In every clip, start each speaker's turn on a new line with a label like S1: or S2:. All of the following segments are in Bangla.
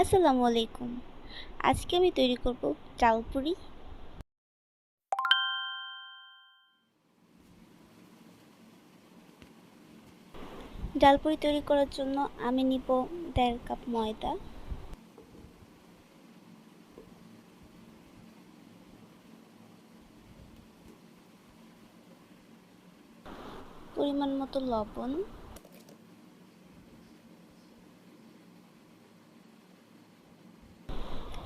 S1: আসসালামু আলাইকুম। আজকে আমি তৈরি করব চাল পুরি। ডাল পুরি তৈরি করার জন্য আমি নিব 1.5 কাপ ময়দা, পরিমাণ মতো লবণ,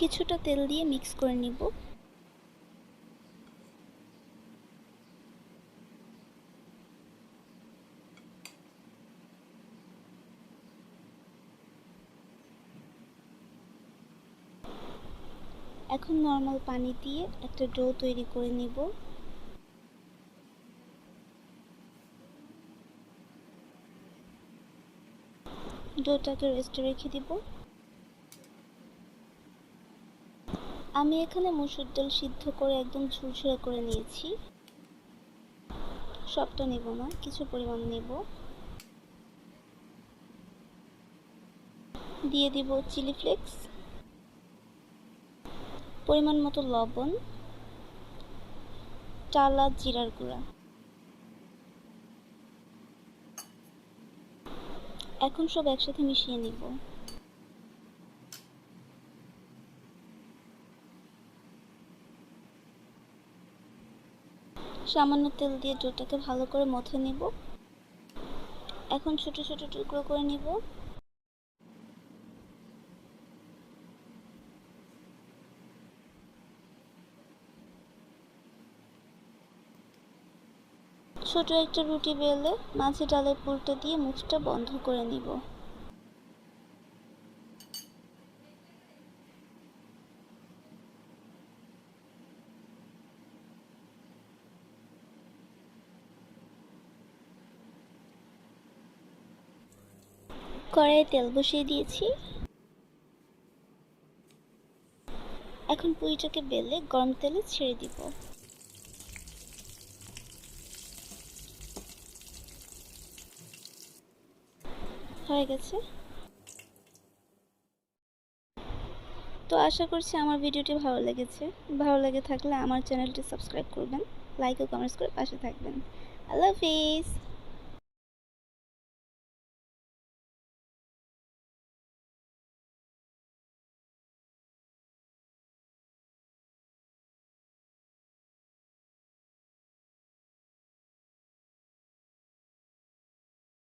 S1: কিছুটা তেল দিয়ে মিক্স করে নিব। এখন নরমাল পানি দিয়ে একটা ডো তৈরি করে নিব। ডোটাকে রেস্টে রেখে দিব। আমি এখানে মসুর ডাল সিদ্ধ করে একদম ঝুরঝুরে করে নিয়েছি। সবটা নেব না, কিছু পরিমাণ নেব। দিয়ে দিব চিলি ফ্লেক্স, পরিমাণ মতো লবণ, টালা জিরার গুঁড়া। এখন সব একসাথে মিশিয়ে নিব। সামান্য তেল দিয়ে ডোটাকে ভালো করে মথে নিব। এখন ছোট ছোট টুকরো করে নিব। ছোট একটা রুটি বেলে মাঝে ডালের পুরটা দিয়ে মুখটা বন্ধ করে নিব। কড়াইয়ে তেল বসিয়ে দিয়েছি। এখন পুরিটাকে বেলে গরম তেলে ছেড়ে দিব। হয়ে গেছে। তো আশা করছি আমার ভিডিওটি ভালো লেগেছে। ভালো লেগে থাকলে আমার চ্যানেলটি সাবস্ক্রাইব করবেন, লাইক ও কমেন্টস করে পাশে থাকবেন। আল্লাহ হাফিজ।